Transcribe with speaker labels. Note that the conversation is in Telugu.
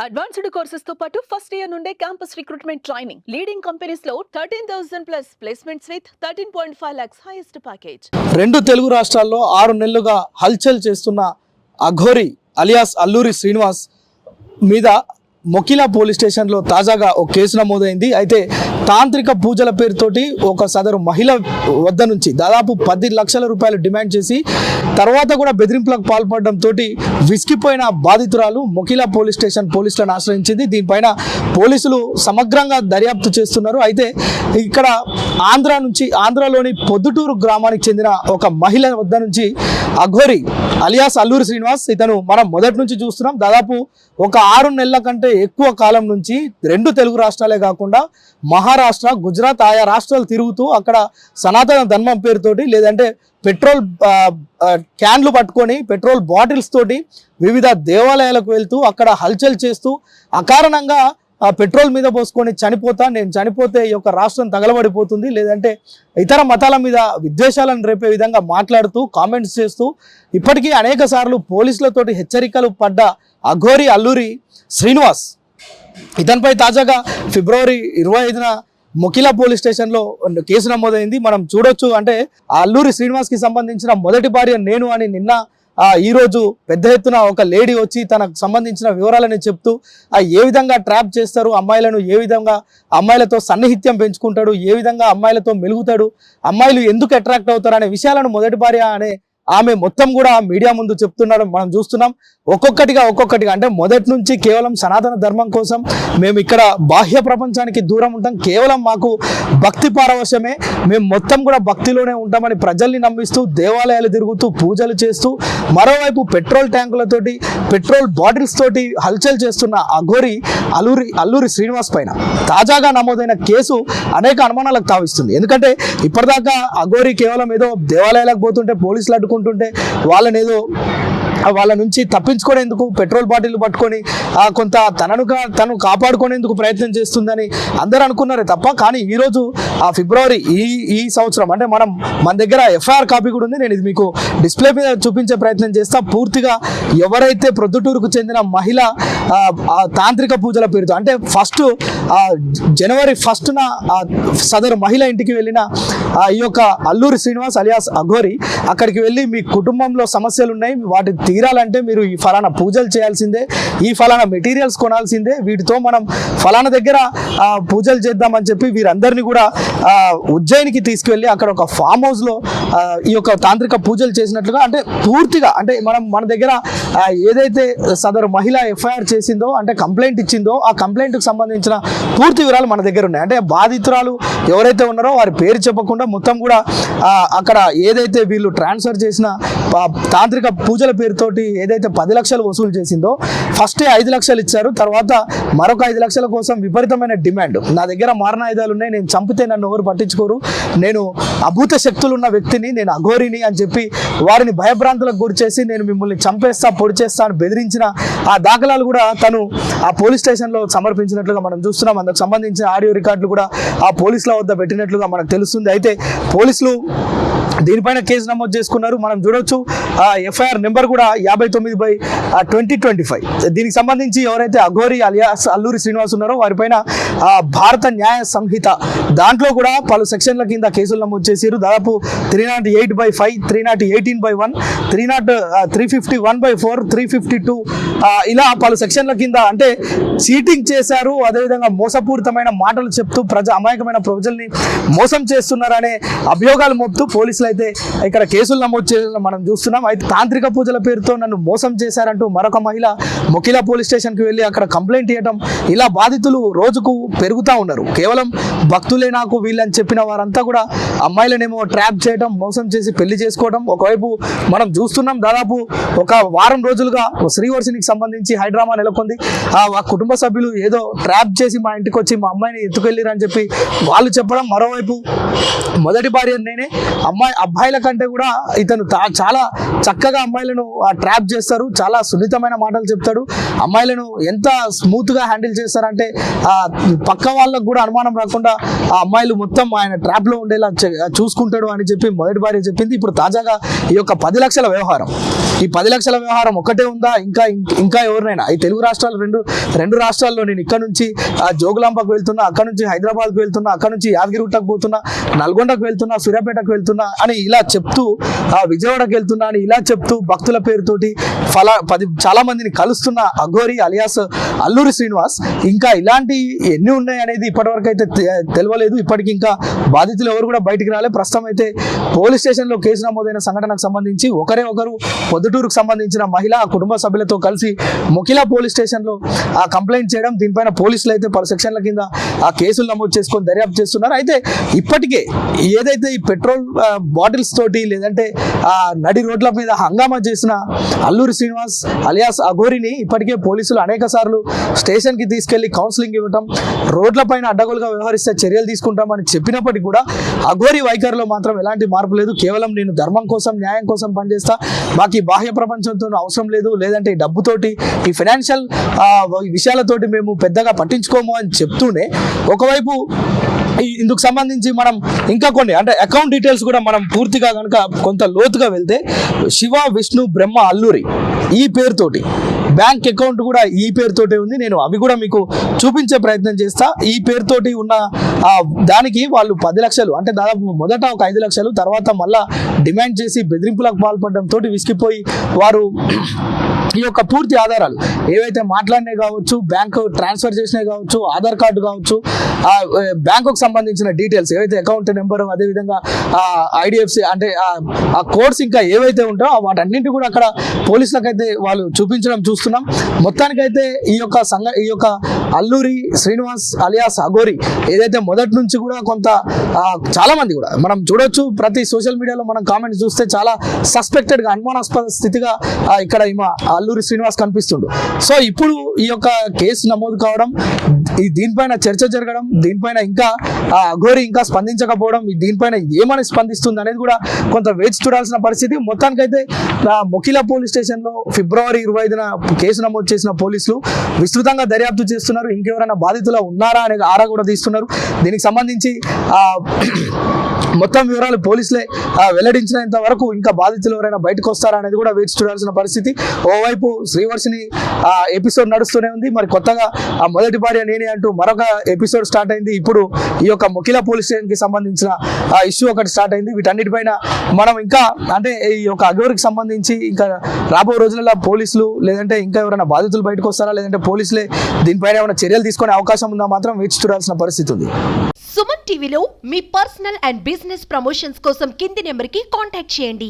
Speaker 1: అడ్వాన్స్డ్ కోర్సెస్ తో పాటు ఫస్ట్ ఇయర్ నుండే campus recruitment training leading companies లో 13,000 plus placements with 13.5 lakhs highest package.
Speaker 2: రెండు తెలుగు రాష్ట్రాల్లో 6 నెలలుగా హల్చల్ చేస్తున్న అఘోరి అలియాస్ అల్లూరి శ్రీనివాస్ మీద మొకిలా పోలీస్ స్టేషన్లో తాజాగా ఒక కేసు నమోదైంది. అయితే తాంత్రిక పూజల పేరుతోటి ఒక సదరు మహిళ వద్ద నుంచి దాదాపు 10 లక్షల రూపాయలు డిమాండ్ చేసి తర్వాత కూడా బెదిరింపులకు పాల్పడడంతో విసిగిపోయిన బాధితురాలు మొకిలా పోలీస్ స్టేషన్ పోలీసులను ఆశ్రయించింది. దీనిపైన పోలీసులు సమగ్రంగా దర్యాప్తు చేస్తున్నారు. అయితే ఇక్కడ ఆంధ్రాలోని పొద్దుటూరు గ్రామానికి చెందిన ఒక మహిళ వద్ద నుంచి అఘోరి అలియాస్ అల్లూరి శ్రీనివాస్ ఇతను మనం మొదటి నుంచి చూస్తున్నాం. దాదాపు ఒక 6 నెలల కంటే ఎక్కువ కాలం నుంచి రెండు తెలుగు రాష్ట్రాలే కాకుండా మహారాష్ట్ర, గుజరాత్ ఆయా రాష్ట్రాలు తిరుగుతూ అక్కడ సనాతన ధర్మం పేరుతోటి లేదంటే పెట్రోల్ క్యాన్లు పట్టుకొని పెట్రోల్ బాటిల్స్ తోటి వివిధ దేవాలయాలకు వెళ్తూ అక్కడ హల్చల్ చేస్తూ అకారణంగా పెట్రోల్ మీద పోసుకొని నేను చనిపోతే ఈ యొక్క రాష్ట్రం తగలబడిపోతుంది, లేదంటే ఇతర మతాల మీద విద్వేషాలను రేపే విధంగా మాట్లాడుతూ కామెంట్స్ చేస్తూ ఇప్పటికీ అనేక సార్లు పోలీసులతోటి హెచ్చరికలు పడ్డ అఘోరి అల్లూరి శ్రీనివాస్ ఇతనిపై తాజాగా ఫిబ్రవరి 25న మొకిలా పోలీస్ స్టేషన్లో కేసు నమోదైంది. మనం చూడొచ్చు. అంటే అల్లూరి శ్రీనివాస్కి సంబంధించిన మొదటి భార్య నేను అని నిన్న ఈరోజు పెద్ద ఎత్తున ఒక లేడీ వచ్చి తనకు సంబంధించిన వివరాలని చెప్తూ ఏ విధంగా ట్రాప్ చేస్తారు అమ్మాయిలను, ఏ విధంగా అమ్మాయిలతో సన్నిహిత్యం పెంచుకుంటాడు, ఏ విధంగా అమ్మాయిలతో మెలుగుతాడు, అమ్మాయిలు ఎందుకు అట్రాక్ట్ అవుతారు అనే విషయాలను మొదటి భార్య అనే ఆమె మొత్తం కూడా మీడియా ముందు చెప్తున్నాడు. మనం చూస్తున్నాం. ఒక్కొక్కటిగా అంటే మొదటి నుంచి కేవలం సనాతన ధర్మం కోసం మేము ఇక్కడ బాహ్య ప్రపంచానికి దూరం ఉంటాం, కేవలం మాకు భక్తి పారవశ్యమే, మేము మొత్తం కూడా భక్తిలోనే ఉంటామని ప్రజల్ని నమ్మిస్తూ దేవాలయాలు తిరుగుతూ పూజలు చేస్తూ మరోవైపు పెట్రోల్ ట్యాంకులతోటి పెట్రోల్ బాటిల్స్ తోటి హల్చల్ చేస్తున్న అఘోరి అల్లూరి శ్రీనివాస్ పైన తాజాగా నమోదైన కేసు అనేక అనుమానాలకు తావిస్తుంది. ఎందుకంటే ఇప్పటిదాకా అఘోరి కేవలం ఏదో దేవాలయాలకు పోతుంటే పోలీసులు అడ్డుకుంటుంటే వాళ్ళ నుంచి తప్పించుకునేందుకు పెట్రోల్ బాటిల్ పట్టుకొని కొంత తను కాపాడుకునేందుకు ప్రయత్నం చేస్తుందని అందరూ అనుకున్నారే తప్ప, కానీ ఈరోజు ఫిబ్రవరి ఈ సంవత్సరం అంటే మన దగ్గర ఎఫ్ఐఆర్ కాపీ కూడా ఉంది. నేను ఇది మీకు డిస్ప్లే మీద చూపించే ప్రయత్నం చేస్తా. పూర్తిగా ఎవరైతే ప్రొద్దుటూరుకు చెందిన మహిళ తాంత్రిక పూజల పేరుతో అంటే జనవరి 1న సదరు మహిళ ఇంటికి వెళ్ళిన ఈ యొక్క అల్లూరి శ్రీనివాస్ అలియాస్ అఘోరి అక్కడికి వెళ్ళి మీ కుటుంబంలో సమస్యలు ఉన్నాయి, వాటి తీరాలంటే మీరు ఈ ఫలానా పూజలు చేయాల్సిందే, ఈ ఫలానా మెటీరియల్స్ కొనాల్సిందే, వీటితో మనం ఫలానా దగ్గర పూజలు చేద్దామని చెప్పి వీరందరినీ కూడా ఉజ్జయినికి తీసుకువెళ్ళి అక్కడ ఒక ఫామ్ హౌస్లో ఈ యొక్క తాంత్రిక పూజలు చేసినట్లుగా అంటే పూర్తిగా అంటే మన దగ్గర ఏదైతే సదరు మహిళ ఎఫ్ఐఆర్ చేసిందో అంటే కంప్లైంట్ ఇచ్చిందో ఆ కంప్లైంట్కి సంబంధించిన పూర్తి వివరాలు మన దగ్గర ఉన్నాయి. అంటే బాధితురాలు ఎవరైతే ఉన్నారో వారి పేరు చెప్పకుండా మొత్తం కూడా అక్కడ ఏదైతే వీళ్ళు ట్రాన్స్ఫర్ చేసిన తాంత్రిక పూజల పేరుతోటి ఏదైతే 10 లక్షలు వసూలు చేసిందో ఫస్టే 5 లక్షలు ఇచ్చారు, తర్వాత మరొక 5 లక్షల కోసం విపరీతమైన డిమాండ్. నా దగ్గర మారణాయుధాలు ఉన్నాయి, నేను చంపితే నన్ను ఎవరు పట్టించుకోరు, నేను అభూత శక్తులు ఉన్న వ్యక్తిని, నేను అఘోరిని అని చెప్పి వారిని భయభ్రాంతులకు గురి చేసి నేను మిమ్మల్ని చంపేస్తా పొడి చేస్తా అని బెదిరించిన ఆ దాఖలాలు కూడా తను ఆ పోలీస్ స్టేషన్లో సమర్పించినట్లుగా మనం చూస్తున్నాం. అందుకు సంబంధించిన ఆడియో రికార్డులు కూడా ఆ పోలీసుల వద్ద పెట్టినట్లుగా మనకు తెలుస్తుంది. అయితే పోలీసులు దీనిపైన కేసు నమోదు చేసుకున్నారు. మనం చూడొచ్చు ఎఫ్ఐఆర్ నెంబర్ కూడా 59/2025. దీనికి సంబంధించి ఎవరైతే అఘోరి అలియాస్ అల్లూరి శ్రీనివాస్ ఉన్నారో వారిపైన భారత న్యాయ సంహిత దాంట్లో కూడా పలు సెక్షన్ల కింద కేసులు నమోదు చేశారు. దాదాపు 308/5, 318/1, 351/4, 352 ఇలా పలు సెక్షన్ల కింద అంటే చీటింగ్ చేశారు, అదేవిధంగా మోసపూరితమైన మాటలు చెప్తూ అమాయకమైన ప్రజల్ని మోసం చేస్తున్నారనే అభియోగాలు మోపుతూ పోలీసులు అయితే ఇక్కడ కేసులు నమోదు చేయడం మనం చూస్తున్నాం. అయితే తాంత్రిక పూజల పేరుతో నన్ను మోసం చేశారంటూ మరొక మహిళ మొకిలా పోలీస్ స్టేషన్కి వెళ్ళి అక్కడ కంప్లైంట్ ఇవ్వడం, ఇలా బాధితులు రోజుకు పెరుగుతూ ఉన్నారు. కేవలం భక్తులే నాకు వీళ్ళని చెప్పిన వారంతా కూడా అమ్మాయిలనేమో ట్రాప్ చేయడం, మోసం చేసి పెళ్లి చేసుకోవడం. ఒకవైపు మనం చూస్తున్నాం. దాదాపు ఒక వారం రోజులుగా శ్రీవర్షినికి సంబంధించి హైడ్రామా నెలకొంది. ఆ కుటుంబ సభ్యులు ఏదో ట్రాప్ చేసి మా ఇంటికి వచ్చి మా అమ్మాయిని ఎత్తుకెళ్ళిరని చెప్పి వాళ్ళు చెప్పడం, మరోవైపు మొదటి భార్య నేనే, అబ్బాయిల కంటే కూడా ఇతను చాలా చక్కగా అమ్మాయిలను ట్రాప్ చేస్తారు, చాలా సున్నితమైన మాటలు చెప్తాడు, అమ్మాయిలను ఎంత స్మూత్గా హ్యాండిల్ చేస్తారంటే పక్క వాళ్ళకు కూడా అనుమానం రాకుండా ఆ అమ్మాయిలు మొత్తం ఆయన ట్రాప్లో ఉండేలా చూసుకుంటాడు అని చెప్పి మొదటి భార్య చెప్పింది. ఇప్పుడు తాజాగా ఈ యొక్క 10 లక్షల వ్యవహారం, ఈ 10 లక్షల వ్యవహారం ఒక్కటే ఉందా, ఇంకా ఎవరినైనా ఈ తెలుగు రాష్ట్రాలు రెండు రాష్ట్రాల్లో నేను ఇక్కడ నుంచి జోగులాంబకు వెళ్తున్నా, అక్కడ నుంచి హైదరాబాద్కు వెళ్తున్నా, అక్కడ నుంచి యాదగిరిగుట్టకు పోతున్నా, నల్గొండకు వెళ్తున్నా, సూర్యాపేటకు వెళ్తున్నా అని ఇలా చెప్తూ విజయవాడకు వెళ్తున్నా అని ఇలా చెప్తూ భక్తుల పేరుతోటి చాలా మందిని కలుస్తున్న అఘోరి అలియాస్ అల్లూరి శ్రీనివాస్ ఇంకా ఇలాంటి ఎన్ని ఉన్నాయి అనేది ఇప్పటివరకు అయితే తెలియలేదు. ఇప్పటికి ఇంకా బాధితులు ఎవరు కూడా బయటికి రాలే. ప్రస్తుతం అయితే పోలీస్ స్టేషన్లో కేసు నమోదైన సంఘటనకు సంబంధించి ఒకరు పొద్దుటూరుకు సంబంధించిన మహిళ కుటుంబ సభ్యులతో కలిసి మొకిలా పోలీస్ స్టేషన్లో కంప్లైంట్ చేయడం, దీనిపైన పోలీసులు అయితే పలు సెక్షన్ల కింద ఆ కేసులు నమోదు చేసుకొని దర్యాప్తు చేస్తున్నారు. అయితే ఇప్పటికే ఏదైతే ఈ పెట్రోల్ బాటిల్స్ తోటి లేదంటే నడి రోడ్ల మీద హంగామా చేసిన అల్లూరి శ్రీనివాస్ అలియాస్ అఘోరిని ఇప్పటికే పోలీసులు అనేక సార్లు స్టేషన్కి తీసుకెళ్లి కౌన్సిలింగ్ ఇవ్వటం, రోడ్లపైన అడ్డగోలుగా వ్యవహరిస్తే చర్యలు తీసుకుంటామని చెప్పినప్పటికీ కూడా అఘోరి వైఖరిలో మాత్రం ఎలాంటి మార్పు లేదు. కేవలం నేను ధర్మం కోసం న్యాయం కోసం పనిచేస్తా, మాకు ఈ బాహ్య ప్రపంచంతో అవసరం లేదు, లేదంటే ఈ డబ్బుతోటి ఈ ఫైనాన్షియల్ విషయాలతోటి మేము పెద్దగా పట్టించుకోము అని చెప్తూనే ఒకవైపు ఇందుకు సంబంధించి మనం ఇంకా కొన్ని అంటే అకౌంట్ డీటెయిల్స్ కూడా మనం పూర్తిగా కనుక కొంత లోతుగా వెళ్తే శివ విష్ణు బ్రహ్మ అల్లూరి ఈ పేరుతోటి బ్యాంక్ అకౌంట్ కూడా ఈ పేరుతోటే ఉంది. నేను అవి కూడా మీకు చూపించే ప్రయత్నం చేస్తా. ఈ పేరుతోటి ఉన్న దానికి వాళ్ళు 10 లక్షలు అంటే దాదాపు మొదట ఒక 5 లక్షలు తర్వాత మళ్ళా డిమాండ్ చేసి బెదిరింపులకు పాల్పడడంతో విసిగిపోయి వారు ఈ యొక్క పూర్తి ఆధారాలు ఏవైతే మాట్లాడినాయి కావచ్చు, బ్యాంకు ట్రాన్స్ఫర్ చేసినాయి కావచ్చు, ఆధార్ కార్డు కావచ్చు, బ్యాంకుకు సంబంధించిన డీటెయిల్స్ ఏవైతే అకౌంట్ నెంబర్, అదేవిధంగా ఐడిఎఫ్సి అంటే ఆ కోడ్స్ ఇంకా ఏవైతే ఉంటాయో వాటన్నింటి కూడా అక్కడ పోలీసులకైతే వాళ్ళు చూపించడం చూస్తున్నాం. మొత్తానికైతే ఈ యొక్క అల్లూరి శ్రీనివాస్ అలియాస్ అఘోరి ఏదైతే మొదటి నుంచి కూడా కొంత చాలా మంది కూడా మనం చూడొచ్చు, ప్రతి సోషల్ మీడియాలో మనం కామెంట్స్ చూస్తే చాలా సస్పెక్టెడ్గా అనుమానాస్పద స్థితిగా ఇక్కడ అల్లూరి శ్రీనివాస్ కనిపిస్తుండు. సో ఇప్పుడు ఈ యొక్క కేసు నమోదు కావడం, దీనిపైన చర్చ జరగడం, దీనిపైన ఇంకా అఘోరి ఇంకా స్పందించకపోవడం, దీనిపైన ఏమని స్పందిస్తుంది అనేది కూడా కొంత వేచి చూడాల్సిన పరిస్థితి. మొత్తానికైతే మొకిలా పోలీస్ స్టేషన్లో ఫిబ్రవరి 25న కేసు నమోదు చేసిన పోలీసులు విస్తృతంగా దర్యాప్తు చేస్తున్నారు. ఇంకెవరైనా బాధితులు ఉన్నారా అనే ఆరా కూడా తీస్తున్నారు. దీనికి సంబంధించి మొత్తం వివరాలు పోలీసులే వెల్లడించినంత వరకు ఇంకా బాధితులు ఎవరైనా బయటకు వస్తారా అనేది కూడా వేచి చూడాల్సిన పరిస్థితి. ఓవైపు శ్రీవర్షిని ఎపిసోడ్ నడుస్తూనే ఉంది. మరి కొత్తగా మొదటి భార్య నేనే అంటూ మరొక ఎపిసోడ్ స్టార్ట్ అయింది. ఇప్పుడు ఈ యొక్క మొకిలా పోలీస్ స్టేషన్కి సంబంధించిన ఇష్యూ ఒకటి స్టార్ట్ అయింది. వీటన్నిటిపైన మనం ఇంకా అంటే ఈ యొక్క అఘోరికి సంబంధించి ఇంకా రాబో రోజులలో పోలీసులు లేదంటే ఇంకా ఎవరైనా బాధితులు బయటకు వస్తారా, లేదంటే పోలీసులే దీనిపైన ఏమైనా చర్యలు తీసుకునే అవకాశం ఉందా మాత్రం వేచి చూడాల్సిన పరిస్థితి ఉంది.
Speaker 3: సుమన్ టీవీలో మీ పర్సనల్ అండ్ బిజినెస్ ప్రమోషన్స్ కోసం కింది నెంబర్కి కాంటాక్ట్ చేయండి.